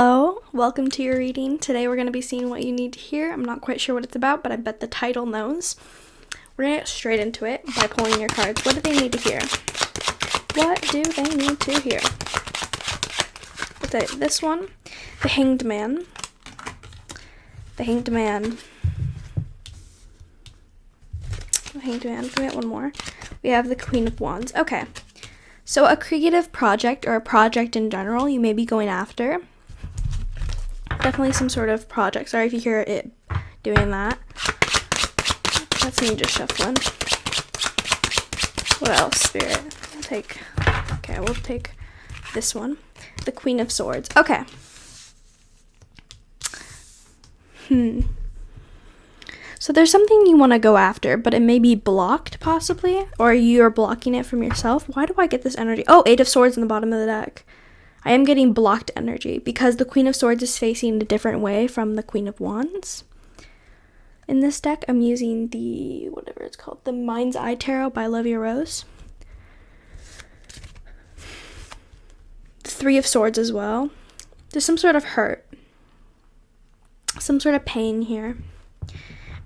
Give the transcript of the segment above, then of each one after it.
Hello, welcome to your reading. Today we're going to be seeing what you need to hear. I'm not quite sure what it's about, but I bet the title knows. We're going to get straight into it by pulling your cards. What do they need to hear? What do they need to hear? Okay, this one, the Hanged Man. The Hanged Man. The Hanged Man. Can we get one more? We have the Queen of Wands. Okay. So a creative project or a project in general you may be going after. Definitely some sort of project. Sorry if you hear it doing that. That's me just shuffling. What else, Spirit? We'll take this one. The Queen of Swords. Okay. So there's something you want to go after, but it may be blocked, possibly, or you're blocking it from yourself. Why do I get this energy? Oh, Eight of Swords in the bottom of the deck. I am getting blocked energy because the Queen of Swords is facing a different way from the Queen of Wands. In this deck, I'm using the, whatever it's called, the Mind's Eye Tarot by Olivia Rose. The Three of Swords as well. There's some sort of hurt. Some sort of pain here.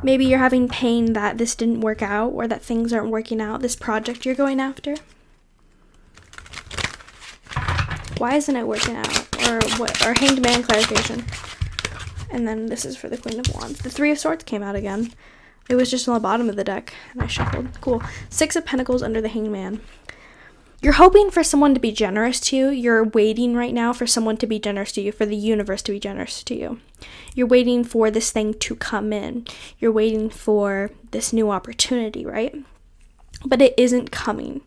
Maybe you're having pain that this didn't work out or that things aren't working out, this project you're going after. Why isn't it working out? Or what? Or Hanged Man clarification. And then this is for the Queen of Wands. The Three of Swords came out again. It was just on the bottom of the deck, and I shuffled. Cool. Six of Pentacles under the Hanged Man. You're hoping for someone to be generous to you. You're waiting right now for someone to be generous to you, for the universe to be generous to you. You're waiting for this thing to come in. You're waiting for this new opportunity, right? But it isn't coming.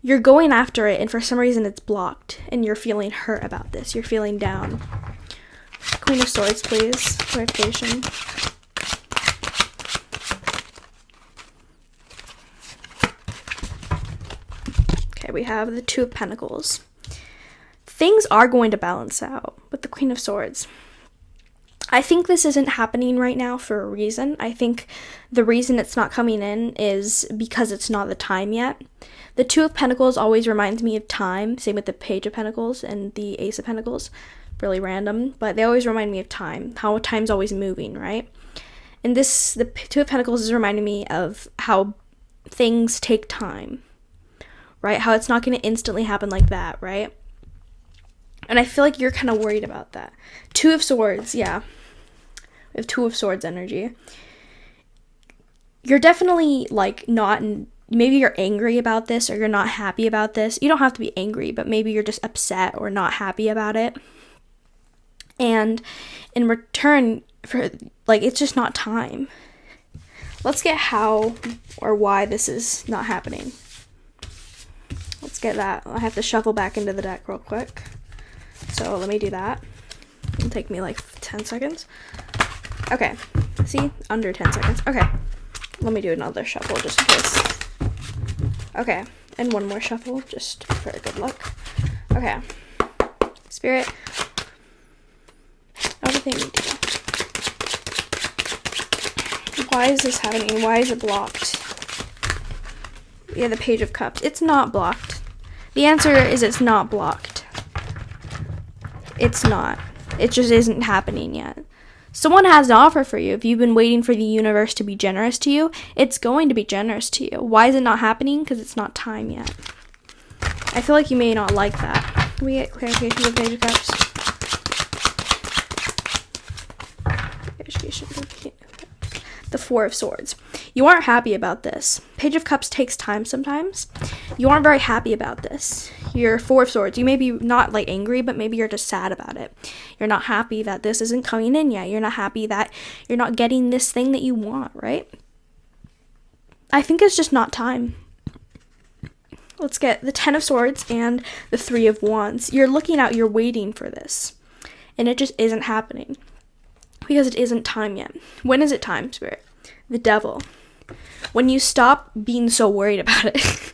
You're going after it, and for some reason it's blocked, and you're feeling hurt about this. You're feeling down. Queen of Swords, please. Clarification. Okay, we have the Two of Pentacles. Things are going to balance out with the Queen of Swords. I think this isn't happening right now for a reason. I think the reason it's not coming in is because it's not the time yet. The Two of Pentacles always reminds me of time. Same with the Page of Pentacles and the Ace of Pentacles. Really random, but they always remind me of time. How time's always moving, right? And this, the Two of Pentacles is reminding me of how things take time, right? How it's not going to instantly happen like that, right? And I feel like you're kind of worried about that. Two of Swords, yeah. We have Two of Swords energy. You're definitely like not in, maybe you're angry about this or you're not happy about this. You don't have to be angry, but maybe you're just upset or not happy about it. And in return, for like, it's just not time. Let's get how or why this is not happening. Let's get that. I have to shuffle back into the deck real quick. So let me do that. It'll take me like 10 seconds. Okay. See? Under 10 seconds. Okay. Let me do another shuffle just in case. Okay. And one more shuffle just for good luck. Okay. Spirit. What do they need to do? Why is this happening? Why is it blocked? Yeah, the Page of Cups. It's not blocked. The answer is it's not blocked. It's not. It just isn't happening yet. Someone has an offer for you. If you've been waiting for the universe to be generous to you, it's going to be generous to you. Why is it not happening? Because it's not time yet. I feel like you may not like that. Can we get clarification of the Page of Cups? The Four of Swords. You aren't happy about this. Page of Cups takes time sometimes. You aren't very happy about this. You're Four of Swords. You may be not like angry, but maybe you're just sad about it. You're not happy that this isn't coming in yet. You're not happy that you're not getting this thing that you want, right? I think it's just not time. Let's get the Ten of Swords and the Three of Wands. You're looking out, you're waiting for this. And it just isn't happening. Because it isn't time yet. When is it time, Spirit? The Devil. When you stop being so worried about it,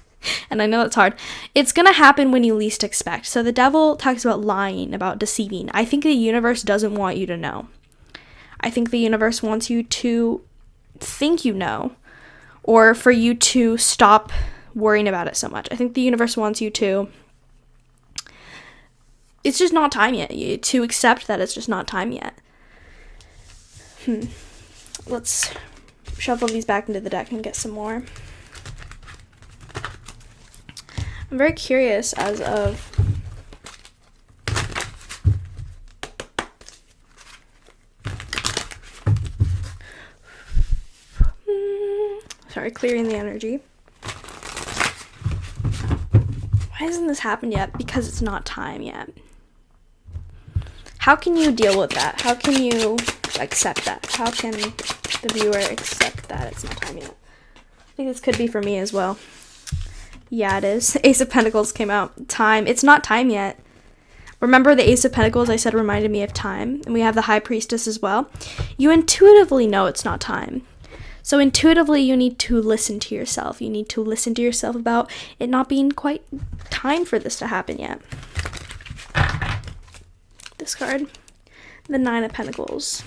and I know it's hard, it's going to happen when you least expect. So the Devil talks about lying, about deceiving. I think the universe doesn't want you to know. I think the universe wants you to think you know, or for you to stop worrying about it so much. I think the universe wants you to it's just not time yet. To accept that it's just not time yet. Let's shuffle these back into the deck and get some more. I'm very curious as of sorry, clearing the energy. Why hasn't this happened yet? Because it's not time yet. How can you deal with that? How can you accept that? How can the viewer accept that it's not time yet? I think this could be for me as well. Yeah, it is. Ace of Pentacles came out. Time. It's not time yet. Remember the Ace of Pentacles I said reminded me of time? And we have the High Priestess as well. You intuitively know it's not time. So intuitively, you need to listen to yourself. You need to listen to yourself about it not being quite time for this to happen yet. This card. The Nine of Pentacles.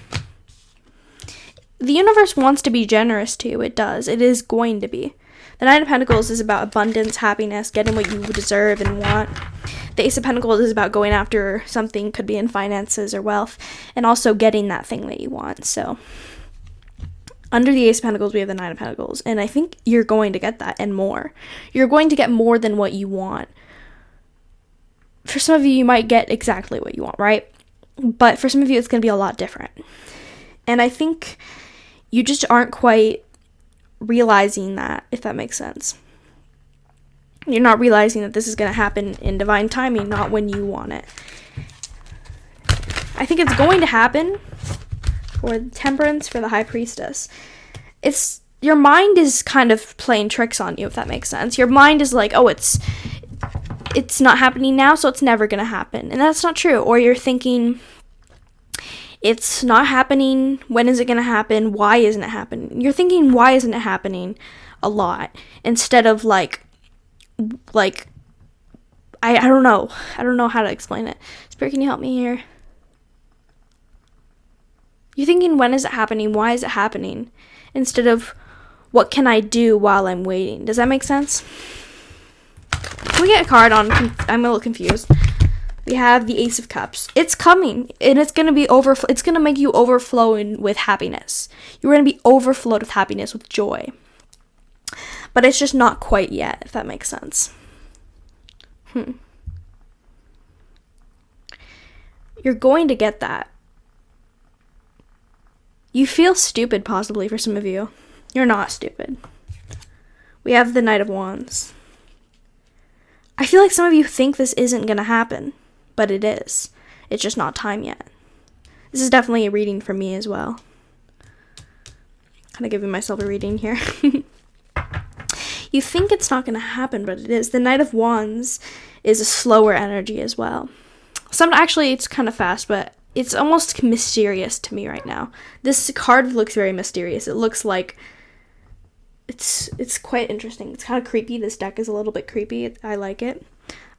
The universe wants to be generous to you. It does. It is going to be. The Nine of Pentacles is about abundance, happiness, getting what you deserve and want. The Ace of Pentacles is about going after something, could be in finances or wealth, and also getting that thing that you want. So under the Ace of Pentacles, we have the Nine of Pentacles, and I think you're going to get that and more. You're going to get more than what you want. For some of you, you might get exactly what you want, right? But for some of you, it's going to be a lot different. And I think you just aren't quite realizing that, if that makes sense. You're not realizing that this is going to happen in divine timing, not when you want it. I think it's going to happen for the Temperance, for the High Priestess. It's your mind is kind of playing tricks on you, if that makes sense. Your mind is like, oh, it's not happening now, so it's never going to happen. And that's not true. Or you're thinking, it's not happening. When is it going to happen? Why isn't it happening? You're thinking, why isn't it happening a lot? Instead of like, I don't know. I don't know how to explain it. Spirit, can you help me here? You're thinking, when is it happening? Why is it happening? Instead of, what can I do while I'm waiting? Does that make sense? Can we get a card on? I'm a little confused. We have the Ace of Cups. It's coming, and it's going to be it's going to make you overflowing with happiness. You're going to be overflowed with happiness, with joy. But it's just not quite yet, if that makes sense. You're going to get that. You feel stupid, possibly, for some of you. You're not stupid. We have the Knight of Wands. I feel like some of you think this isn't going to happen, but it is. It's just not time yet. This is definitely a reading for me as well. Kind of giving myself a reading here. You think it's not going to happen, but it is. The Knight of Wands is a slower energy as well. Actually, it's kind of fast, but it's almost mysterious to me right now. This card looks very mysterious. It looks like it's quite interesting. It's kind of creepy. This deck is a little bit creepy. I like it.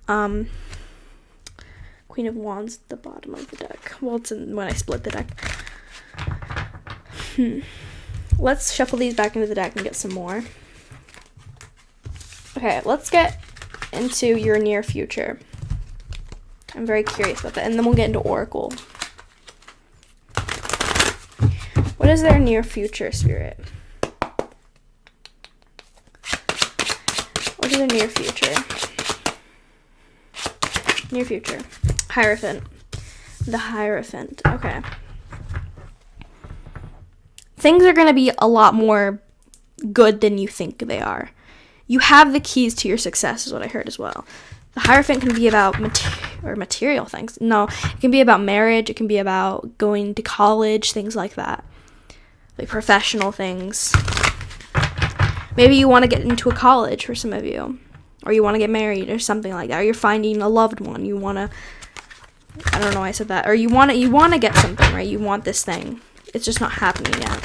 Queen of Wands at the bottom of the deck. Well, it's when I split the deck. Let's shuffle these back into the deck and get some more. Okay, let's get into your near future. I'm very curious about that. And then we'll get into Oracle. What is their near future, Spirit? What is their near future? Near future. Hierophant. The Hierophant. Okay. Things are going to be a lot more good than you think they are. You have the keys to your success, is what I heard as well. The Hierophant can be about material things. No, it can be about marriage. It can be about going to college, things like that. Like professional things. Maybe you want to get into a college for some of you. Or you want to get married or something like that. Or you're finding a loved one. You want to, I don't know why I said that. Or you want to get something, right? You want this thing. It's just not happening yet.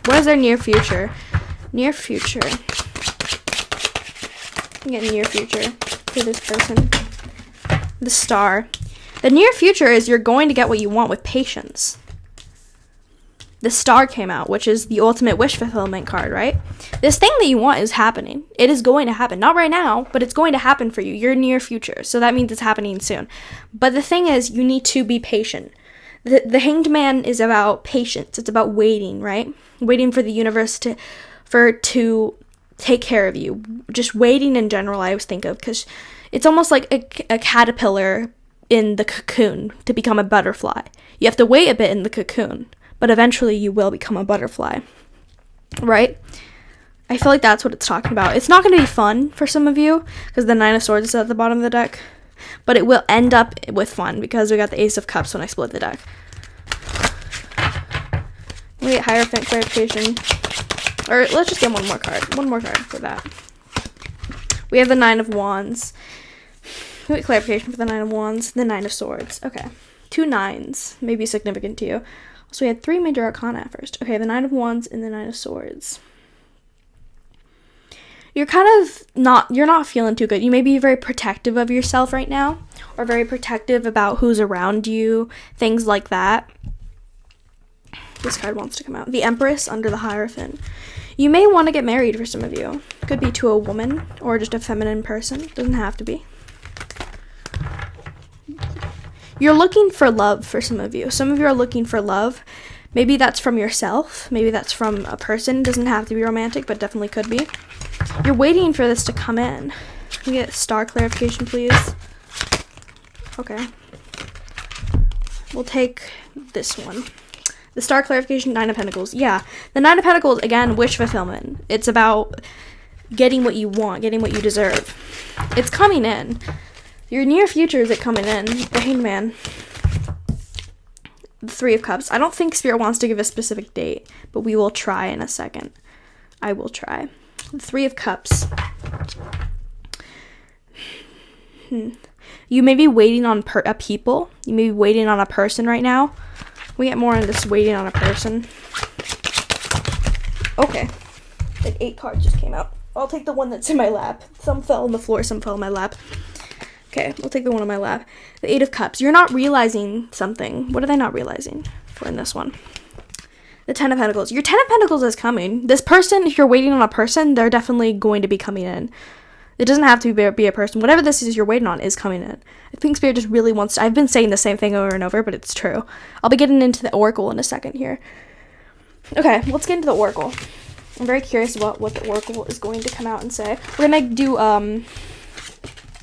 What is their near future? Near future. Get near future for this person. The Star. The near future is you're going to get what you want with patience. the Star came out, which is the ultimate wish fulfillment card, right? This thing that you want is happening. It is going to happen. Not right now, but it's going to happen for you. Your near future. So that means it's happening soon. But the thing is, you need to be patient. The Hanged Man is about patience. It's about waiting, right? Waiting for the universe to take care of you. Just waiting in general, I always think of, because it's almost like a caterpillar in the cocoon to become a butterfly. You have to wait a bit in the cocoon, but eventually you will become a butterfly, right? I feel like that's what it's talking about. It's not going to be fun for some of you, because the Nine of Swords is at the bottom of the deck, but it will end up with fun, because we got the Ace of Cups when I split the deck. Wait, Hierophant clarification. Or let's just get one more card. One more card for that. We have the Nine of Wands. Wait, clarification for the Nine of Wands. The Nine of Swords. Okay. 2 nines may be significant to you. So we had 3 major arcana at first. Okay, the Nine of Wands and the Nine of Swords. You're not feeling too good. You may be very protective of yourself right now, or very protective about who's around you, things like that. This card wants to come out. The Empress under the Hierophant. You may want to get married for some of you. Could be to a woman or just a feminine person. Doesn't have to be. You're looking for love for some of you. Some of you are looking for love. Maybe that's from yourself. Maybe that's from a person. Doesn't have to be romantic, but definitely could be. You're waiting for this to come in. Can we get Star clarification, please? Okay. We'll take this one. The Star clarification, Nine of Pentacles. Yeah, the Nine of Pentacles, again, wish fulfillment. It's about getting what you want, getting what you deserve. It's coming in. Your near future is it coming in. The Hanged Man. The Three of Cups. I don't think Spirit wants to give a specific date, but we will try in a second. I will try. The Three of Cups. You may be waiting on a people. You may be waiting on a person right now. We get more on this waiting on a person. Okay. Like 8 cards just came out. I'll take the one that's in my lap. Some fell on the floor, some fell in my lap. Okay, we'll take the one on my lap. The Eight of Cups. You're not realizing something. What are they not realizing for in this one? The Ten of Pentacles. Your Ten of Pentacles is coming. This person, if you're waiting on a person, they're definitely going to be coming in. It doesn't have to be a person. Whatever this is you're waiting on is coming in. I think Spirit just really wants to... I've been saying the same thing over and over, but it's true. I'll be getting into the Oracle in a second here. Okay, let's get into the Oracle. I'm very curious about what the Oracle is going to come out and say. We're going to do...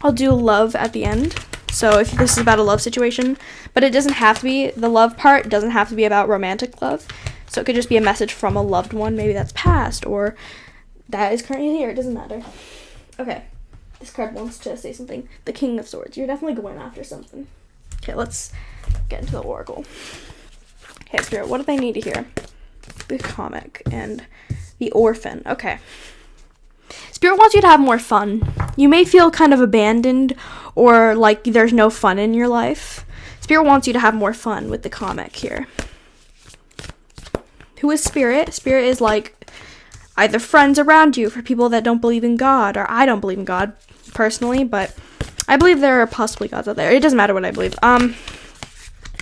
I'll do love at the end. So if this is about a love situation, but it doesn't have to be... The love part doesn't have to be about romantic love. So it could just be a message from a loved one. Maybe that's past, or that is currently here. It doesn't matter. Okay, this card wants to say something. The King of Swords. You're definitely going after something. Okay, let's get into the Oracle. Okay, Spirit, what do they need to hear? The comic and the orphan. Okay. Spirit wants you to have more fun. You may feel kind of abandoned or like there's no fun in your life. Spirit wants you to have more fun with the comic here. Who is Spirit? Spirit is like... either friends around you for people that don't believe in God, or I don't believe in God personally, but I believe there are possibly gods out there. It doesn't matter what I believe.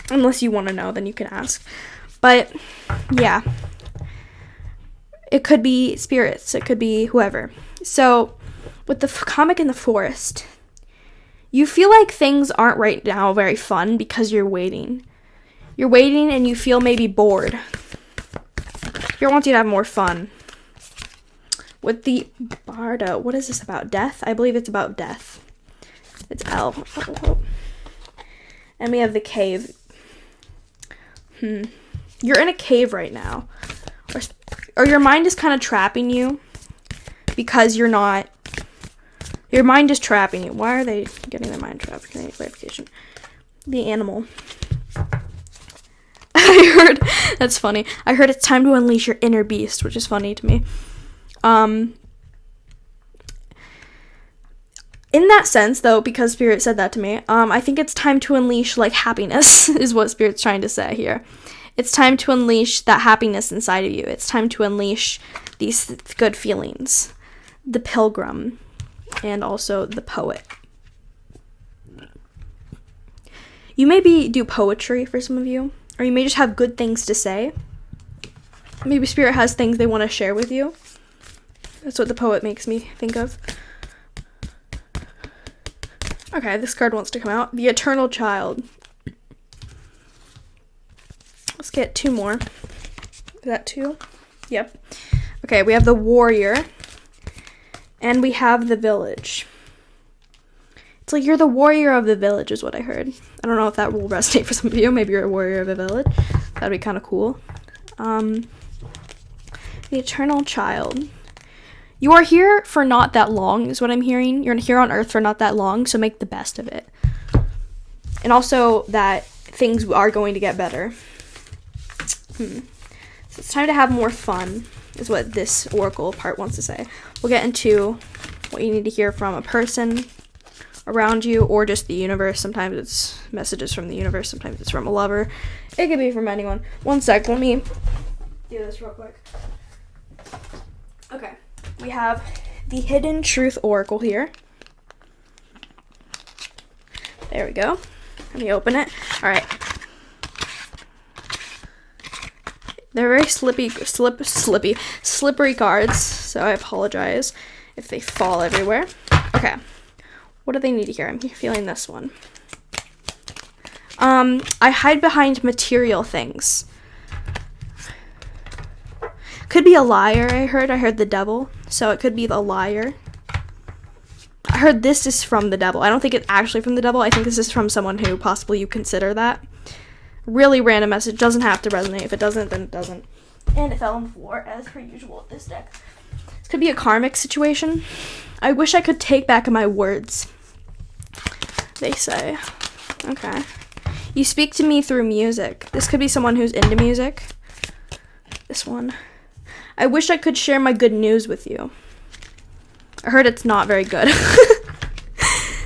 Unless you want to know, then you can ask. But yeah, it could be spirits. It could be whoever. So with the comic in the forest, you feel like things aren't right now very fun because you're waiting. You're waiting and you feel maybe bored. Spirit wants you to have more fun. With the Bardo, what is this about? Death? I believe it's about death. It's L. And we have the cave. You're in a cave right now. Or your mind is kind of trapping you. Because you're not... Your mind is trapping you. Why are they getting their mind trapped? Can I get clarification? The animal. I heard... That's funny. I heard it's time to unleash your inner beast, which is funny to me. In that sense, though, because Spirit said that to me, I think it's time to unleash, like, happiness, is what Spirit's trying to say here. It's time to unleash that happiness inside of you. It's time to unleash these good feelings. The Pilgrim, and also the Poet. You may do poetry for some of you, or you may just have good things to say. Maybe Spirit has things they want to share with you. That's what the poet makes me think of. Okay, this card wants to come out. The Eternal Child. Let's get 2 more. Is that 2? Yep. Okay, we have the Warrior. And we have the Village. It's like you're the warrior of the village is what I heard. I don't know if that will resonate for some of you. Maybe you're a warrior of a village. That'd be kind of cool. The Eternal Child. You are here for not that long is what I'm hearing. You're here on Earth for not that long, so make the best of it. And also that things are going to get better. So it's time to have more fun is what this oracle part wants to say. We'll get into what you need to hear from a person around you or just the universe. Sometimes it's messages from the universe, sometimes it's from a lover. It could be from anyone. One sec, let me do this real quick. Okay, we have the Hidden Truth Oracle here. There we go. Let me open it. All right. They're very slippery cards, so I apologize if they fall everywhere. Okay. What do they need to hear? I'm feeling this one. I hide behind material things. Could be a liar, I heard the devil, so it could be the liar. I heard this is from the devil. I don't think it's actually from the devil. I think this is from someone who possibly you consider that. Really random message. Doesn't have to resonate. If it doesn't, then it doesn't. And it fell on the floor, as per usual with this deck. This could be a karmic situation. I wish I could take back my words. They say. Okay. You speak to me through music. This could be someone who's into music. This one. I wish I could share my good news with you. I heard it's not very good.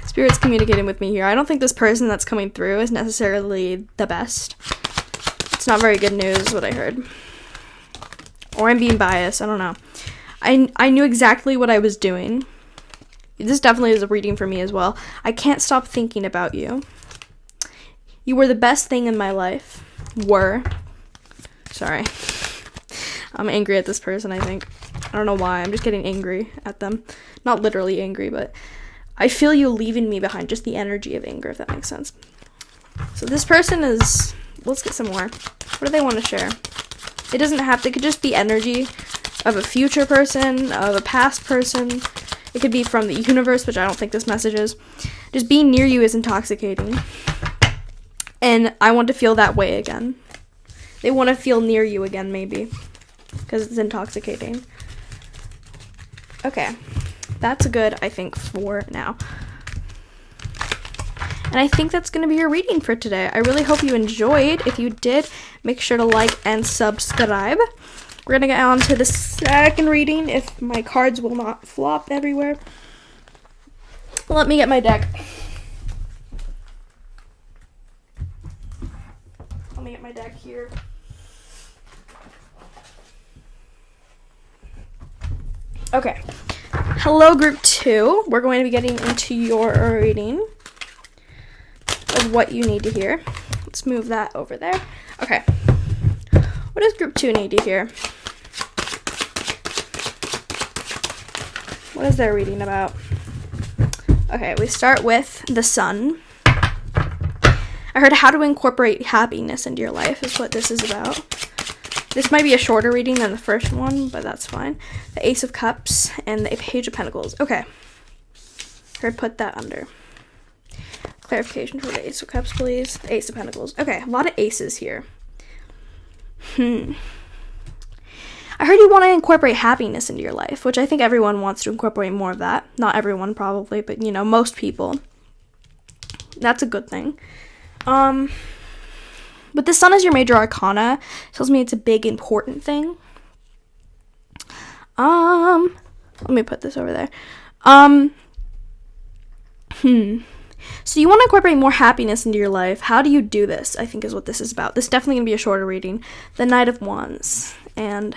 Spirit's communicating with me here. I don't think this person that's coming through is necessarily the best. It's not very good news, is what I heard. Or I'm being biased. I don't know. I knew exactly what I was doing. This definitely is a reading for me as well. I can't stop thinking about you. You were the best thing in my life. Sorry. I'm angry at this person, I think. I don't know why. I'm just getting angry at them. Not literally angry, but I feel you leaving me behind. Just the energy of anger, if that makes sense. So this person is... Let's get some more. What do they want to share? It doesn't have to... It could just be energy of a future person, of a past person. It could be from the universe, which I don't think this message is. Just being near you is intoxicating. And I want to feel that way again. They want to feel near you again, maybe. Because it's intoxicating. Okay. That's good, I think, for now. And I think that's going to be your reading for today. I really hope you enjoyed. If you did, make sure to like and subscribe. We're going to get on to the second reading if my cards will not flop everywhere. Let me get my deck. Let me get my deck here. Okay. Hello, Group 2. We're going to be getting into your reading of what you need to hear. Let's move that over there. Okay. What does Group 2 need to hear? What is their reading about? Okay, we start with the Sun. I heard how to incorporate happiness into your life is what this is about. This might be a shorter reading than the first one, but that's fine. The Ace of Cups and the Page of Pentacles. Okay. Heard put that under. Clarification for the Ace of Cups, please. The Ace of Pentacles. Okay, a lot of aces here. I heard you want to incorporate happiness into your life, which I think everyone wants to incorporate more of that. Not everyone, probably, but, you know, most people. That's a good thing. But the Sun is your major arcana. It tells me it's a big, important thing. Let me put this over there. So you want to incorporate more happiness into your life. How do you do this? I think is what this is about. This is definitely going to be a shorter reading. The Knight of Wands and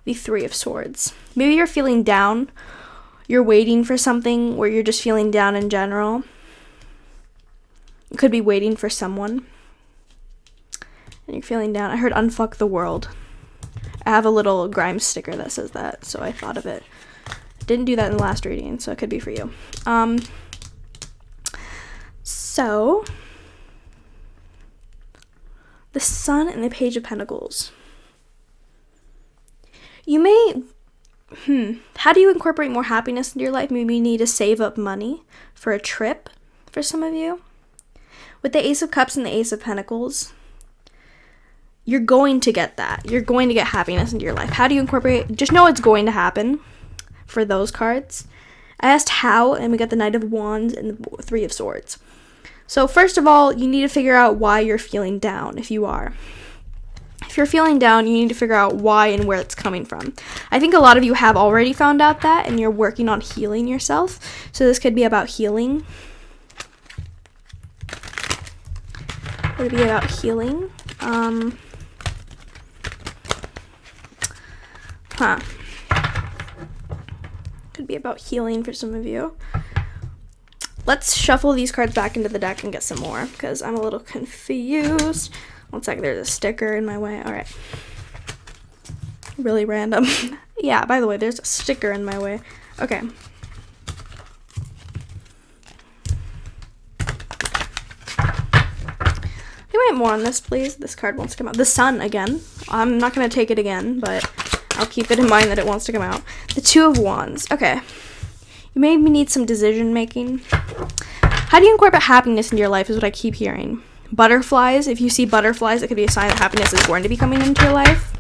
the Three of Swords. Maybe you're feeling down. You're waiting for something where you're just feeling down in general. You could be waiting for someone. And you're feeling down. I heard unfuck the world. I have a little Grimes sticker that says that, so I thought of it. Didn't do that in the last reading, so it could be for you. So the Sun and the Page of Pentacles. You may, how do you incorporate more happiness into your life? Maybe you need to save up money for a trip for some of you. With the Ace of Cups and the Ace of Pentacles, you're going to get that. You're going to get happiness into your life. How do you incorporate? Just know it's going to happen for those cards. I asked how, and we got the Knight of Wands and the Three of Swords. So first of all, you need to figure out why you're feeling down, if you are. If you're feeling down, you need to figure out why and where it's coming from. I think a lot of you have already found out that, and you're working on healing yourself. So this could be about healing. Would it be about healing? Could be about healing for some of you. Let's shuffle these cards back into the deck and get some more, because I'm a little confused. One second, there's a sticker in my way. All right. Really random. Yeah, by the way, there's a sticker in my way. Okay. Can we get more on this, please? This card wants to come out. The Sun again. I'm not going to take it again, but I'll keep it in mind that it wants to come out. The Two of Wands. Okay. You maybe need some decision making. How do you incorporate happiness into your life is what I keep hearing. Butterflies. If you see butterflies, it could be a sign that happiness is going to be coming into your life.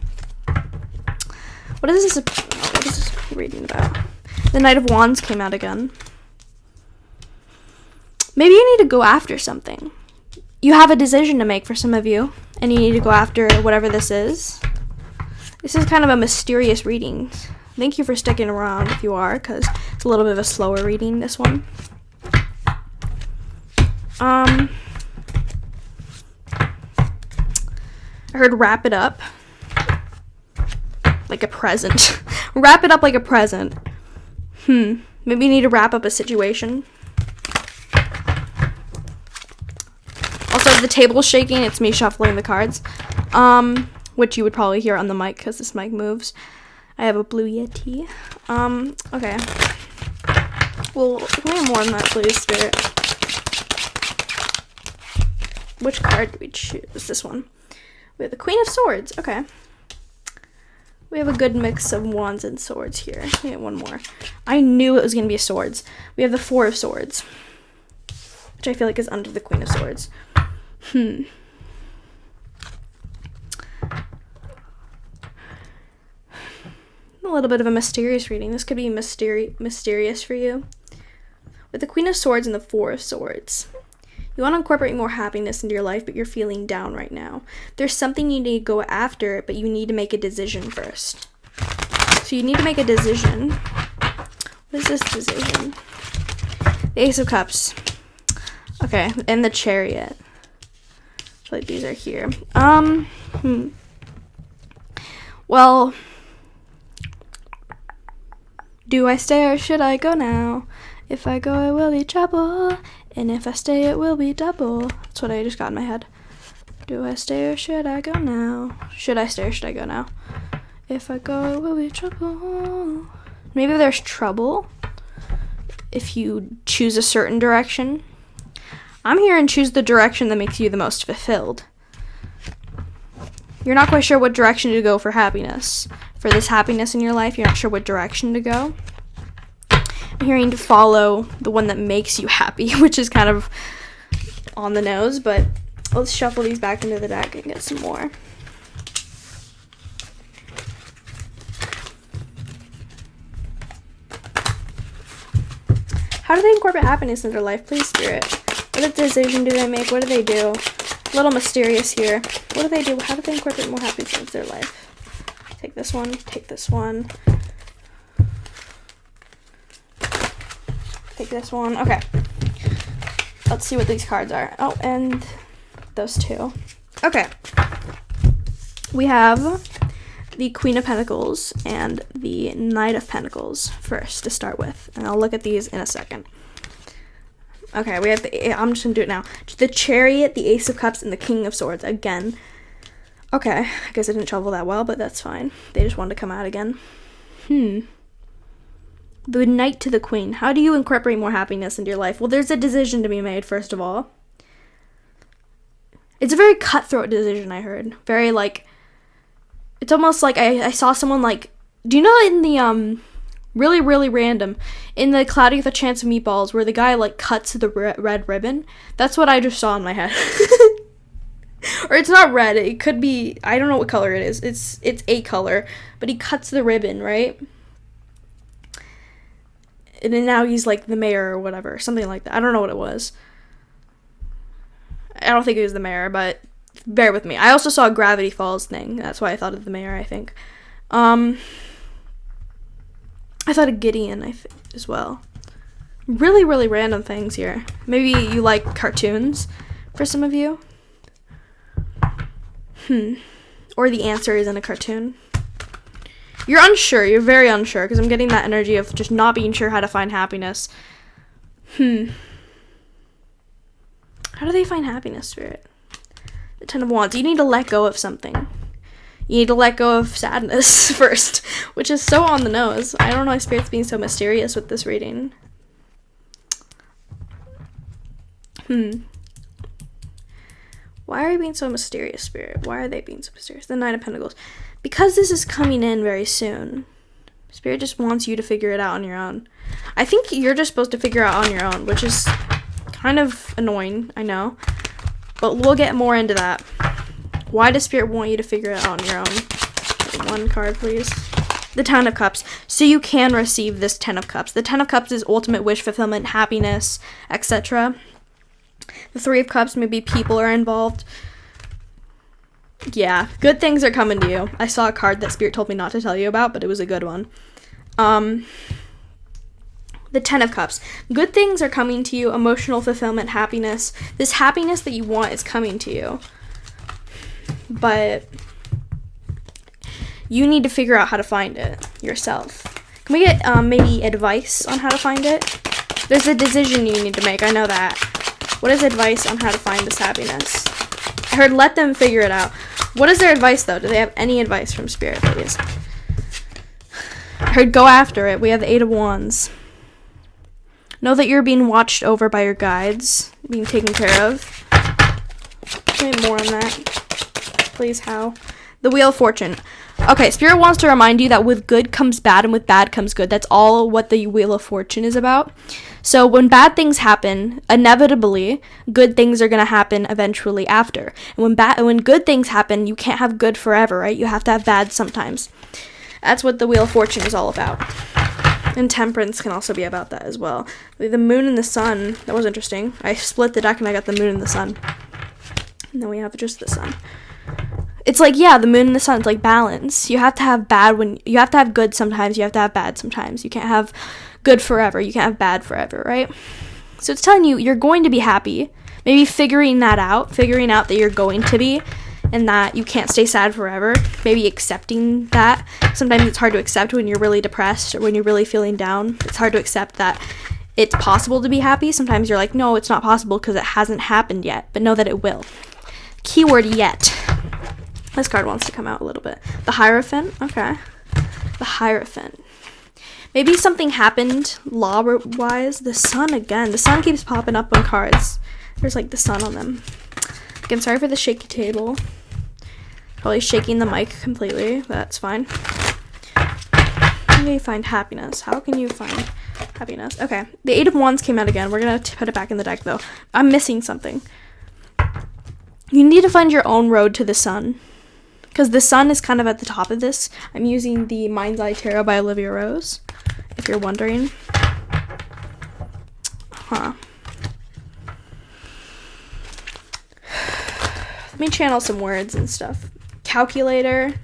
What is this reading about? The Knight of Wands came out again. Maybe you need to go after something. You have a decision to make for some of you, and you need to go after whatever this is. This is kind of a mysterious reading. Thank you for sticking around if you are, because it's a little bit of a slower reading, this one. I heard wrap it up like a present. Wrap it up like a present. Maybe you need to wrap up a situation. Also, the table's shaking. It's me shuffling the cards. Which you would probably hear on the mic because this mic moves. I have a blue Yeti. Okay. Well, can we have more on that, please, Spirit? Which card do we choose? This one. We have the Queen of Swords. Okay. We have a good mix of wands and swords here. We have one more. I knew it was going to be swords. We have the Four of Swords, which I feel like is under the Queen of Swords. A little bit of a mysterious reading. This could be mysterious for you. With the Queen of Swords and the Four of Swords, you want to incorporate more happiness into your life, but you're feeling down right now. There's something you need to go after, but you need to make a decision first. So you need to make a decision. What is this decision? The Ace of Cups. Okay, and the Chariot. I feel like these are here. Well, do I stay or should I go now? If I go, it will be trouble. And if I stay, it will be double. That's what I just got in my head. Do I stay or should I go now? Should I stay or should I go now? If I go, it will be trouble. Maybe there's trouble if you choose a certain direction. I'm here and choose the direction that makes you the most fulfilled. You're not quite sure what direction to go for happiness. For this happiness in your life, you're not sure what direction to go. I'm hearing to follow the one that makes you happy, which is kind of on the nose, but let's shuffle these back into the deck and get some more. How do they incorporate happiness into their life? Please, Spirit. What decision do they make? What do they do? A little mysterious here. What do they do? How do they incorporate more happiness into their life? Take this one. Take this one. Take this one. Okay. Let's see what these cards are. Oh, and those two. Okay. We have the Queen of Pentacles and the Knight of Pentacles first to start with. And I'll look at these in a second. Okay, we have I'm just going to do it now. The Chariot, the Ace of Cups, and the King of Swords. Again, Okay, I guess I didn't shovel that well, but that's fine. They just wanted to come out again. The Knight to the Queen. How do you incorporate more happiness into your life? Well, there's a decision to be made, first of all. It's a very cutthroat decision, I heard. Very, like, it's almost like I saw someone, like, do you know in the, really, really random, in the Cloudy with a Chance of Meatballs, where the guy, like, cuts the red ribbon? That's what I just saw in my head. Or it's not red, it could be, I don't know what color it is. It's a color, but he cuts the ribbon, right? And then now he's like the mayor or whatever, something like that. I don't know what it was. I don't think it was the mayor, but bear with me. I also saw a Gravity Falls thing. That's why I thought of the mayor, I think. I thought of Gideon, as well. Really, really random things here. Maybe you like cartoons, for some of you. Or the answer is in a cartoon. You're unsure. You're very unsure, because I'm getting that energy of just not being sure how to find happiness. How do they find happiness, Spirit? The Ten of Wands. You need to let go of something. You need to let go of sadness first, which is so on the nose. I don't know why Spirit's being so mysterious with this reading. Why are you being so mysterious, Spirit? Why are they being so mysterious? The Nine of Pentacles. Because this is coming in very soon. Spirit just wants you to figure it out on your own. I think you're just supposed to figure it out on your own, which is kind of annoying, I know. But we'll get more into that. Why does Spirit want you to figure it out on your own? One card, please. The Ten of Cups. So you can receive this Ten of Cups. The Ten of Cups is ultimate wish fulfillment, happiness, etc. The Three of Cups, maybe people are involved. Yeah, good things are coming to you. I saw a card that Spirit told me not to tell you about, but it was a good one. The Ten of Cups. Good things are coming to you. Emotional fulfillment, happiness. This happiness that you want is coming to you. But you need to figure out how to find it yourself. Can we get maybe advice on how to find it? There's a decision you need to make. I know that. What is advice on how to find this happiness? I heard let them figure it out. What is their advice, though? Do they have any advice from Spirit, please? I heard go after it. We have the Eight of Wands. Know that you're being watched over by your guides, being taken care of. Give me more on that. Please, how? The Wheel of Fortune. Okay, Spirit wants to remind you that with good comes bad and with bad comes good. That's all what the Wheel of Fortune is about. So when bad things happen, inevitably, good things are going to happen eventually after. And when good things happen, you can't have good forever, right? You have to have bad sometimes. That's what the Wheel of Fortune is all about. And Temperance can also be about that as well. The Moon and the Sun. That was interesting. I split the deck and I got the Moon and the Sun. And then we have just the Sun. It's like, yeah, the Moon and the Sun. It's like balance. You have to have you have to have good sometimes. You have to have bad sometimes. You can't have good forever. You can't have bad forever, right? So it's telling you you're going to be happy. Maybe figuring out that you're going to be, and that you can't stay sad forever. Maybe accepting that. Sometimes it's hard to accept when you're really depressed or when you're really feeling down. It's hard to accept that it's possible to be happy. Sometimes you're like, no, it's not possible because it hasn't happened yet, but know that it will. Keyword yet. This card wants to come out a little bit. The Hierophant. Okay. The Hierophant. Maybe something happened law-wise. The Sun again. The Sun keeps popping up on cards. There's like the Sun on them. Again, sorry for the shaky table. Probably shaking the mic completely. That's fine. How can you find happiness? How can you find happiness? Okay. The Eight of Wands came out again. We're going to put it back in the deck, though. I'm missing something. You need to find your own road to the Sun. Because the Sun is kind of at the top of this. I'm using the Mind's Eye Tarot by Olivia Rose, if you're wondering. Let me channel some words and stuff. Calculator.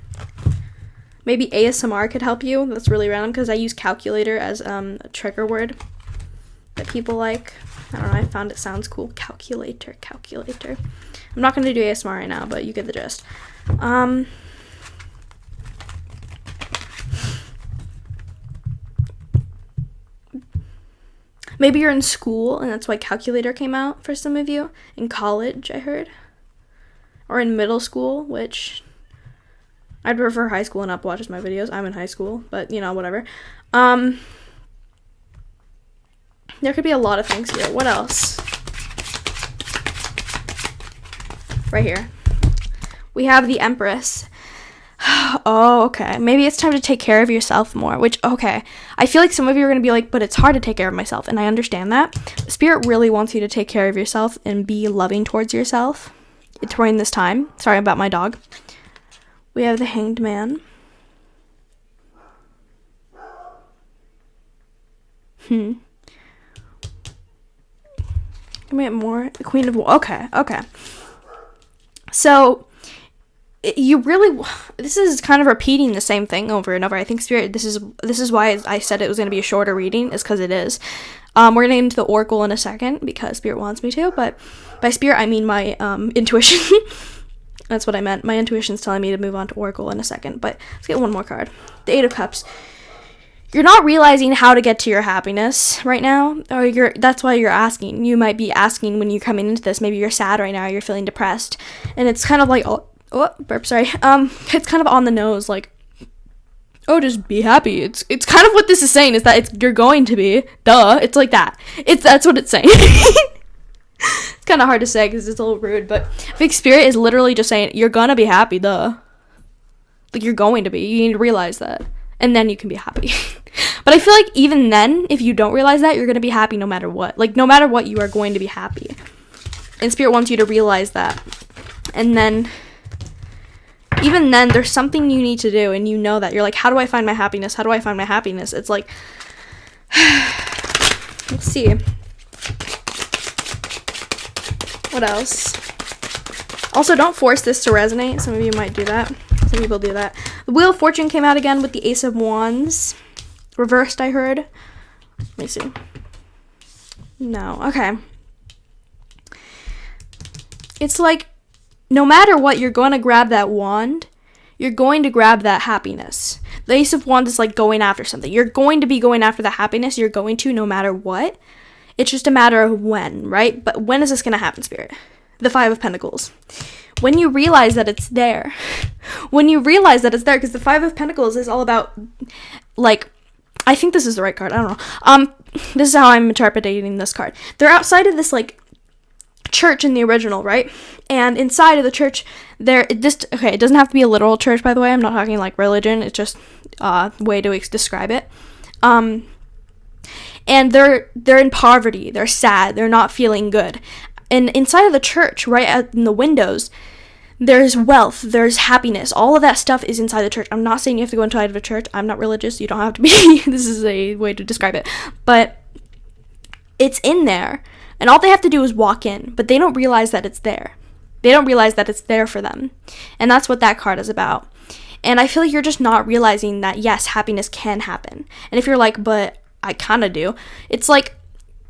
Maybe ASMR could help you. That's really random because I use calculator as a trigger word that people like. I don't know, I found it sounds cool. Calculator. I'm not going to do ASMR right now, but you get the gist. Maybe you're in school, and that's why calculator came out for some of you. In college, I heard. Or in middle school, which I'd prefer high school and up watches my videos. I'm in high school, but, you know, whatever. There could be a lot of things here. What else? Right here. We have the Empress. Oh, okay. Maybe it's time to take care of yourself more, which, okay. I feel like some of you are going to be like, but it's hard to take care of myself, and I understand that. Spirit really wants you to take care of yourself and be loving towards yourself during this time. Sorry about my dog. We have the Hanged Man. Can we get more? The Queen of... Okay. So... you really, this is kind of repeating the same thing over and over. I think Spirit, this is why I said it was going to be a shorter reading, is because it is. We're going to get into the Oracle in a second because Spirit wants me to, but by Spirit I mean my intuition. That's what I meant. My intuition's telling me to move on to Oracle in a second, but let's get one more card. The Eight of Cups. You're not realizing how to get to your happiness right now, or that's why you're asking. You might be asking when you're coming into this. Maybe you're sad right now, you're feeling depressed, and it's kind of like, it's kind of on the nose, like, oh, just be happy. It's kind of what this is saying, is that you're going to be, duh, it's like that. That's what it's saying. It's kind of hard to say because it's a little rude, but I think Spirit is literally just saying, you're gonna be happy, duh. Like, you're going to be. You need to realize that, and then you can be happy. But I feel like even then, if you don't realize that, you're gonna be happy no matter what. Like, no matter what, you are going to be happy. And Spirit wants you to realize that. And then... even then, there's something you need to do, and you know that. You're like, how do I find my happiness? How do I find my happiness? It's like, let's see. What else? Also, don't force this to resonate. Some of you might do that. Some people do that. The Wheel of Fortune came out again with the Ace of Wands. Reversed, I heard. Let me see. No. Okay. It's like, no matter what, you're going to grab that wand. You're going to grab that happiness. The Ace of Wands is like going after something. You're going to be going after the happiness. You're going to, no matter what. It's just a matter of when, right? But when is this going to happen, Spirit? The Five of Pentacles. When you realize that it's there. When you realize that it's there, because the Five of Pentacles is all about, like, I think this is the right card. I don't know. This is how I'm interpreting this card. They're outside of this, like, church in the original, right? And inside of the church, it doesn't have to be a literal church, by the way. I'm not talking like religion. It's just a way to describe it. And they're in poverty. They're sad. They're not feeling good. And inside of the church, right in the windows, there's wealth. There's happiness. All of that stuff is inside the church. I'm not saying you have to go inside of a church. I'm not religious. You don't have to be. This is a way to describe it. But it's in there. And all they have to do is walk in. But they don't realize that it's there. They don't realize that it's there for them. And that's what that card is about. And I feel like you're just not realizing that, yes, happiness can happen. And if you're like, but I kind of do, it's like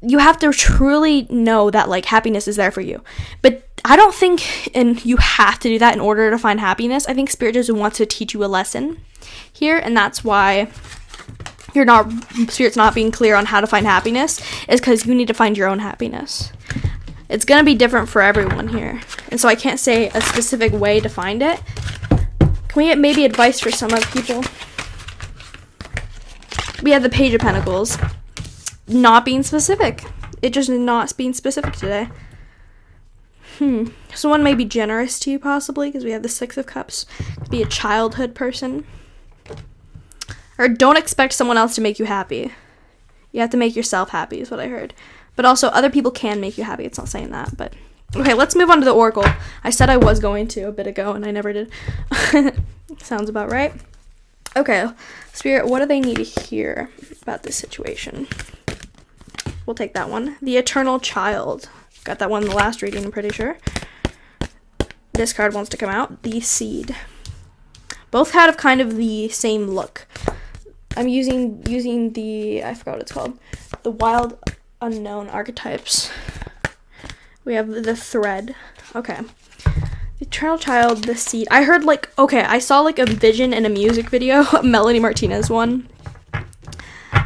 you have to truly know that, like, happiness is there for you. But I don't think, and you have to do that in order to find happiness. I think Spirit just wants to teach you a lesson here, and that's why Spirit's not being clear on how to find happiness, is because you need to find your own happiness. It's going to be different for everyone here. And so I can't say a specific way to find it. Can we get maybe advice for some of people? We have the Page of Pentacles. Not being specific. It just not being specific today. Someone may be generous to you, possibly, because we have the Six of Cups. Could be a childhood person. Or don't expect someone else to make you happy. You have to make yourself happy, is what I heard. But also, other people can make you happy. It's not saying that, but... Okay, let's move on to the Oracle. I said I was going to a bit ago, and I never did. Sounds about right. Okay, Spirit, what do they need to hear about this situation? We'll take that one. The Eternal Child. Got that one in the last reading, I'm pretty sure. This card wants to come out. The Seed. Both have kind of the same look. I'm using the... I forgot what it's called. The Wild Unknown Archetypes. We have the Thread. Okay. The Eternal Child, the Seed. I heard, like... Okay, I saw, like, a vision in a music video. A Melanie Martinez one.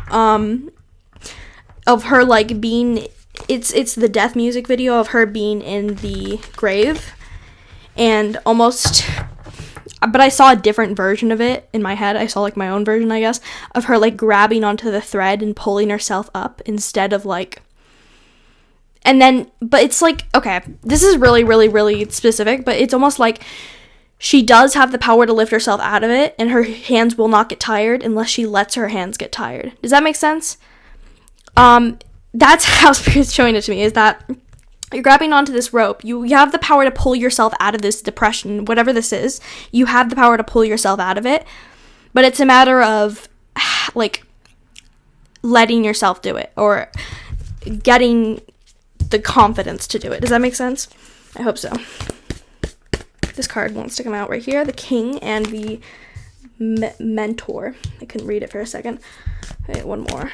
Of her, like, being... It's the death music video of her being in the grave. And almost... but I saw a different version of it in my head. I saw like my own version, I guess, of her like grabbing onto the thread and pulling herself up instead of like, and then, but it's like, okay, this is really, really, really specific, but it's almost like she does have the power to lift herself out of it, and her hands will not get tired unless she lets her hands get tired. Does that make sense? That's how Spirit's showing it to me, is that you're grabbing onto this rope. You have the power to pull yourself out of this depression, whatever this is. You have the power to pull yourself out of it, but it's a matter of, like, letting yourself do it, or getting the confidence to do it. Does that make sense? I hope so. This card wants to come out right here. The King and the Mentor. I couldn't read it for a second. Wait, one more.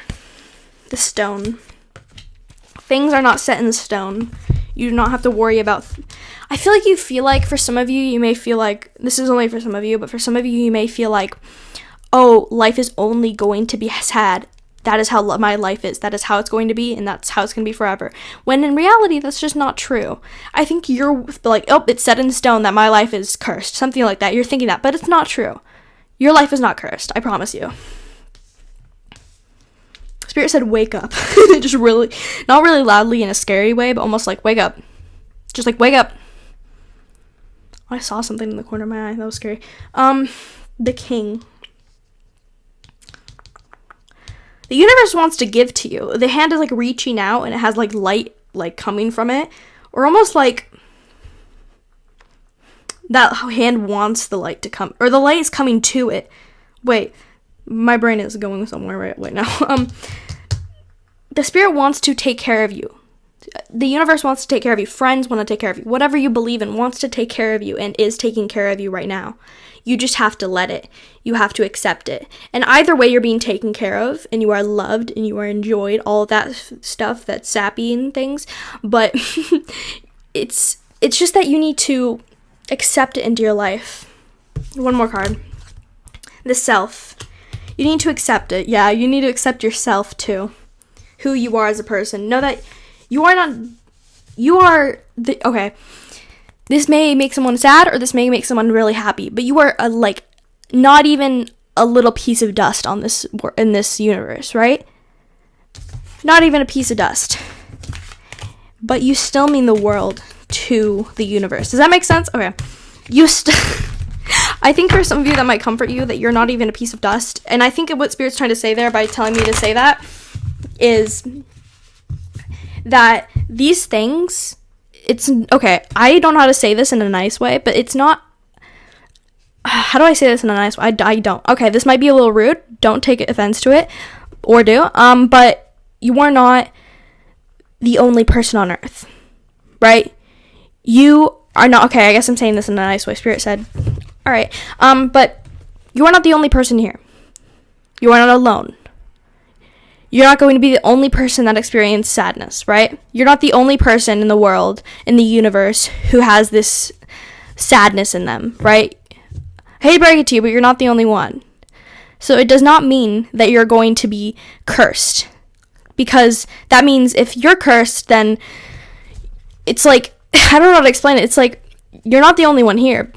The Stone. Things are not set in stone. You do not have to worry about... I feel like for some of you, you may feel like... This is only for some of you, but for some of you, you may feel like, oh, life is only going to be sad. That is how my life is. That is how it's going to be, and that's how it's going to be forever. When in reality, that's just not true. I think you're like, oh, it's set in stone that my life is cursed. Something like that. You're thinking that, but it's not true. Your life is not cursed. I promise you. Spirit said, wake up. Just really, not really loudly in a scary way, but almost like, wake up. Just like, wake up. I saw something in the corner of my eye. That was scary. The King. The universe wants to give to you. The hand is like reaching out, and it has like light like coming from it, or almost like that hand wants the light to come, or the light is coming to it. Wait, my brain is going somewhere right now. The Spirit wants to take care of you. The universe wants to take care of you. Friends want to take care of you. Whatever you believe in wants to take care of you and is taking care of you right now. You just have to let it. You have to accept it. And either way, you're being taken care of, and you are loved, and you are enjoyed, all of that stuff that's sappy and things. But it's just that you need to accept it into your life. One more card. The Self. You need to accept it. Yeah, you need to accept yourself too. Who you are as a person. Know that you are not... You are... Okay. This may make someone sad, or this may make someone really happy, but you are not even a little piece of dust on this in this universe, right? Not even a piece of dust. But you still mean the world to the universe. Does that make sense? Okay. I think for some of you that might comfort you that you're not even a piece of dust, and I think what Spirit's trying to say there by telling me to say that is that these things... It's okay. I don't know how to say this in a nice way, but it's not. How do I say this in a nice way? I don't. Okay, this might be a little rude. Don't take offense to it, or do. But you are not the only person on earth, right? You are not. Okay, I guess I'm saying this in a nice way. Spirit said, all right. But you are not the only person here. You are not alone. You're not going to be the only person that experienced sadness, right? You're not the only person in the world, in the universe, who has this sadness in them, right? I hate to break it to you, but you're not the only one. So it does not mean that you're going to be cursed. Because that means if you're cursed, then it's like, I don't know how to explain it. It's like, you're not the only one here.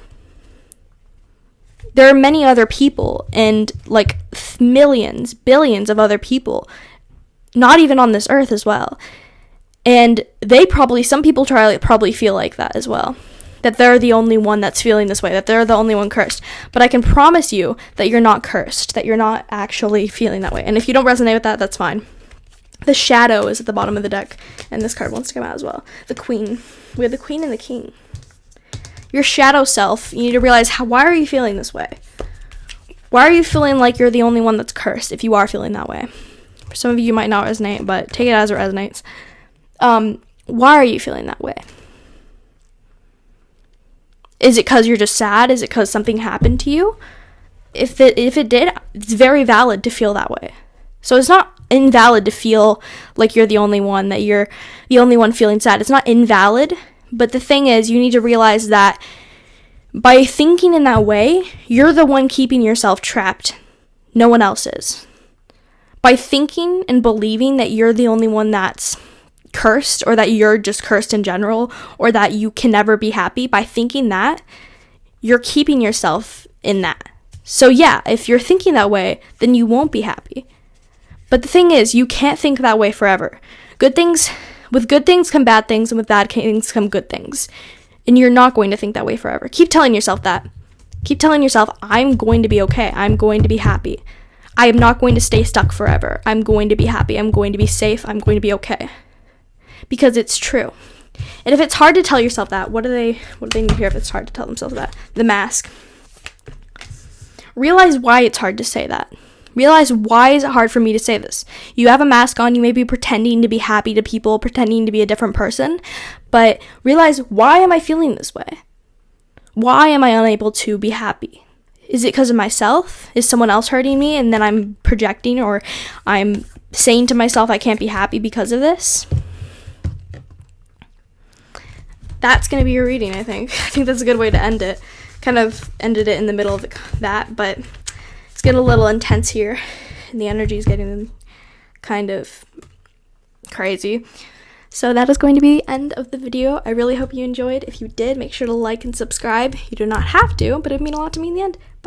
There are many other people, and like millions, billions of other people, not even on this earth as well. And some people probably feel like that as well. That they're the only one that's feeling this way, that they're the only one cursed. But I can promise you that you're not cursed, that you're not actually feeling that way. And if you don't resonate with that, that's fine. The Shadow is at the bottom of the deck, and this card wants to come out as well. The Queen. We have the Queen and the King. Your shadow self, you need to realize, why are you feeling this way? Why are you feeling like you're the only one that's cursed if you are feeling that way? For some of you, might not resonate, but take it as it resonates. Why are you feeling that way? Is it because you're just sad? Is it because something happened to you? If it did, it's very valid to feel that way. So it's not invalid to feel like you're the only one, that you're the only one feeling sad. It's not invalid. But the thing is, you need to realize that by thinking in that way, you're the one keeping yourself trapped. No one else is. By thinking and believing that you're the only one that's cursed, or that you're just cursed in general, or that you can never be happy, by thinking that, you're keeping yourself in that. So yeah, if you're thinking that way, then you won't be happy. But the thing is, you can't think that way forever. With good things come bad things, and with bad things come good things. And you're not going to think that way forever. Keep telling yourself that. Keep telling yourself, I'm going to be okay. I'm going to be happy. I am not going to stay stuck forever. I'm going to be happy. I'm going to be safe. I'm going to be okay. Because it's true. And if it's hard to tell yourself that, what do they need to hear if it's hard to tell themselves that? The mask. Realize why it's hard to say that. Realize why is it hard for me to say this. You have a mask on, you may be pretending to be happy to people, pretending to be a different person, but realize, why am I feeling this way? Why am I unable to be happy? Is it because of myself? Is someone else hurting me and then I'm projecting, or I'm saying to myself I can't be happy because of this? That's going to be your reading, I think. I think that's a good way to end it. Kind of ended it in the middle of that, but it's getting a little intense here, and the energy is getting kind of crazy. So that is going to be the end of the video. I really hope you enjoyed. If you did, make sure to like and subscribe. You do not have to, but it would mean a lot to me in the end. Bye.